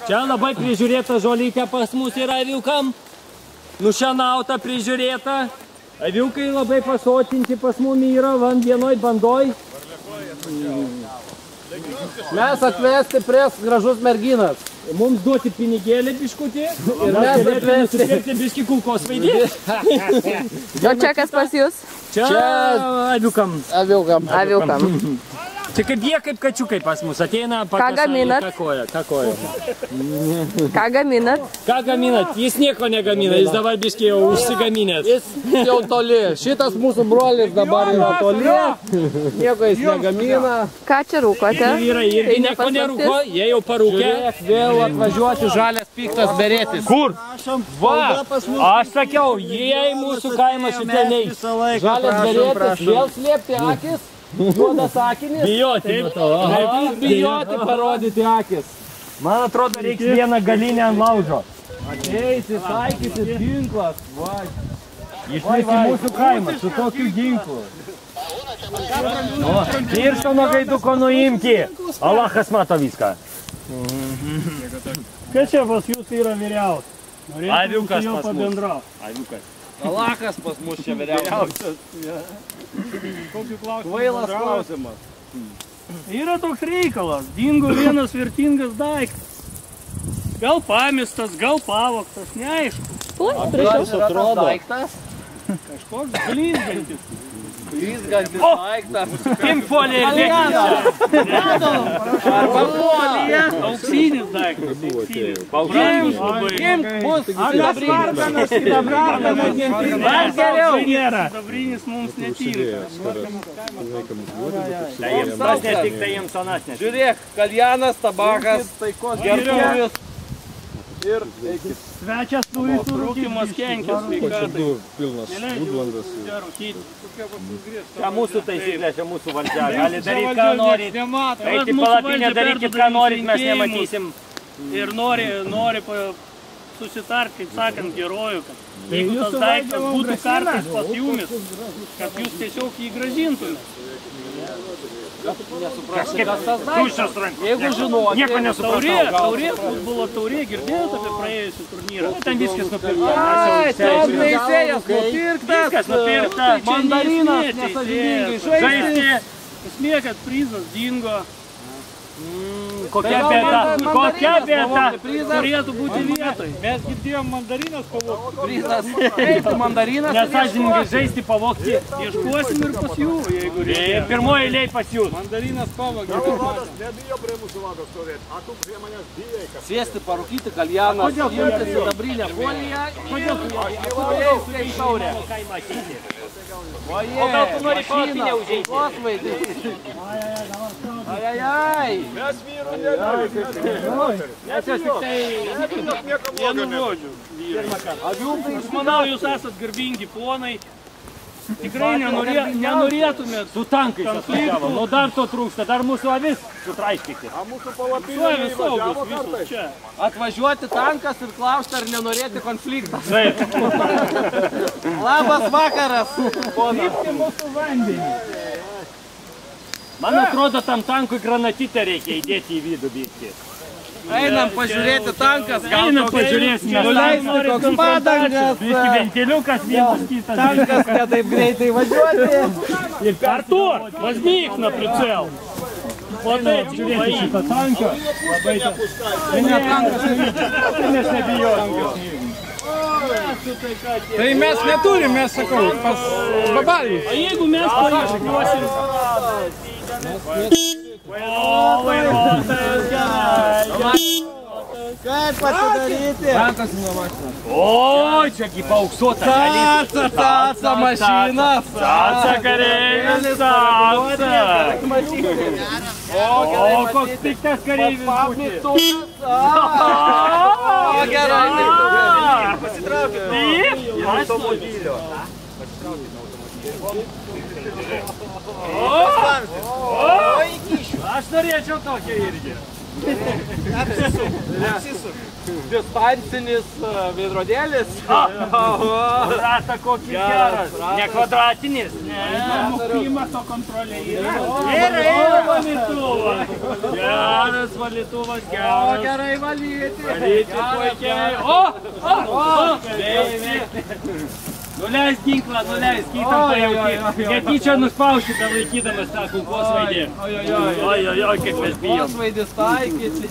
Čia labai prižiūrėta žolytė pas mus yra aviukam. Nušienauta, prižiūrėta. Aviukai labai pasotinti pas mumi yra vienoj bandoj. Mes atvesti pries gražus merginas. Mums duoti pinigėlį biškutį. Ir mes nusipirkti biškį kulkos vaidį. O čia kas pas jūs? Čia aviukam. Aviukam. Čia kaip jie, kaip kačiukai pas mus ateina. Ką gaminat? Ką gaminat? Ką gaminat? Jis nieko negamina, jis dabar biškį jau užsigaminęs. Jis jau toli. Šitas mūsų brolis dabar yra toli. Nieko jis negamina. Ką čia rūkote? Vyrai irgi nieko nerūko, jie jau parūkė. Vėl atvažiuoti žalias piktas berėtis. Kur? Va, aš sakiau, jie į mūsų kaimą šitie neis. Žalias berėtis, vėl slėpti akis. Juodas akinis. Bijoti. Bijoti parodyti akis. Man atrodo, reiks vieną galinę ant laužo. Ateisi, taikysi ginklas. Išmesi mūsų kaimą su tokiu ginklu. Piršto nuo gaiduko nuimti. Alachas mato viską. Kas čia pas jūs yra vyriaus? Aviukas pas mus. Aviukas. Alachas pas mus čia vyriausias. Kvailas klausimas. Yra toks reikalas. Dingo vienas vertingas daiktas. Gal pamestas, gal pavogtas, neaišku. Kas atrodo? Daiktas? Kažkoks blizgantis. Blizgantis daiktas. Imk foliją ir dėkite. Arba folija. Auksinis daiktas. Imk bus sidabrinis. Dar geriau. Sidabrinis mums netyri. Tai jiems tas netik, tai jiems anas netik. Žiūrėk, kaljanas, tabakas, gertuvis. Ir Svečias turi surūkimas kenkias sveikatai. Pilnas būdlandas. Čia mūsų taisyklė, čia mūsų valdžia. Gali daryti, ką norit. Eiti palapinę, darykit, ką norit, mes nematysim. Ir nori susitarti, kaip sakant, gerojų, kad jeigu tas daiktas būtų kartais pas jumis, kad jūs tiesiog jį grąžintumėt. Tuščias rankos. Jeigu žinoti, nieko nesupratau. Taurė, futbolo taurė, girdėjote apie praėjusių turnyrą? Ten viskas nupirkta. Ai, top teisėjas nupirktas. Viskas nupirkta. Mandarinas nesažiningai žaisti. Esmė, kad prizas dingo. Kokia bėda? Turėtų būti vietoj. Mes girdėjom mandarinas pavogti. Prizas. Eiti mandarinas. Nesažiningai žaisti, pavogti. Ieškosim ir pas jų, jeigu reikia. Pirmoji eilėj pas jūs. Mandarinas pavogti. Nebijo prie mūsų vado stovėti. A tu prie manęs bijai, kad... Sėsti, parūkyti kaljanas, imti sidabrinę foliją. Kodėl tu kaip taurė? O gal tu nori palapinę užeiti? Kosvaidį. Ajajaj. Mes vyrų nedarėm. Nes jos tik tai... Vienu žodžiu. Aš manau, jūs esat garbingi ponai. Tikrai nenorėtumėt Su tankais atvažiavo. Nu dar to trūksta, dar mūsų avis sutraiškyti. A mūsų palapinė saugos visus čia. Atvažiuoti tankas ir klausti, ar nenorėti konfliktą. Taip. Labas vakaras. Lipti mūsų vandenį. Man atrodo, tam tankui granatytę reikia įdėti į vidų bėgti. Einam pažiūrėti tankas. Einam pažiūrėsime. Nuleisti koks padangas. Visi ventiliukas vienas kitas. Tankas netaip greitai važiuoti. Artur, возьми на прицел. Вот эти, žiūrėti šitą tanką. Ne, tankas nevyčia. Mes nebijom. Tai mes neturim, mes sakau, pas babalį. O jeigu mes paieškosim... O, vairuotojas gerai. Kaip pasidaryti? Rankas į mašiną. O, čia kaip auksuota. Caca mašina. Caca kareivis, caca. O, koks piktas kareivis būti. O, gerai. Pasitraukit. Taip? Automobilio. Aš norėčiau tokią irgi. Apsisuk. Distancinis veidrodėlis. Rata kokį geras. Ne kvadratinis. Klimato kontrolė yra. Yra valytuvas. Geras. valytuvas, O, geras. gerai valyti. Valyti puikiai. O! Veikia. Nuleis ginklą, nuleis, kitą pajauti. Kad tyčia nuspaušite laikydamas tą kulkosvaidį. Oi, kaip mes bijom. Kulkosvaidis taikyti.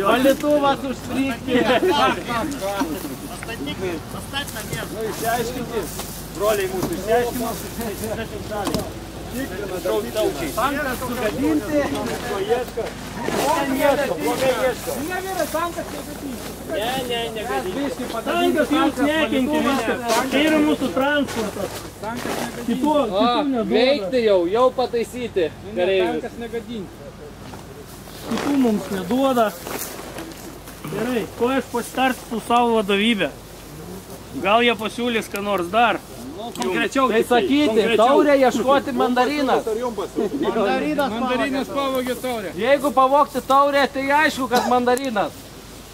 Valytuvas užstrykti. Broliai mūsų išsiaiškino. Tankas sugadinti. Ne, negadinti. Tankas jums nekenkia viskas. Tai yra mūsų transportas. Kitų neduoda. Veikti jau pataisyti kareivius. Kitų mums neduoda. Gerai, ko aš pasitarsiu su savo vadovybė? Gal jie pasiūlys ką nors dar? Konkrečiau. Tai sakyti, taurę ieškoti mandarinas. Mandarinas pavogė taurę. Jeigu pavogti taurę, tai aišku, kad mandarinas.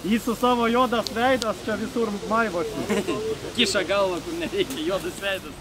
Jis su savo juodas veidas čia visur maivosi. Kiša galvą, kur nereikia, juodas veidas.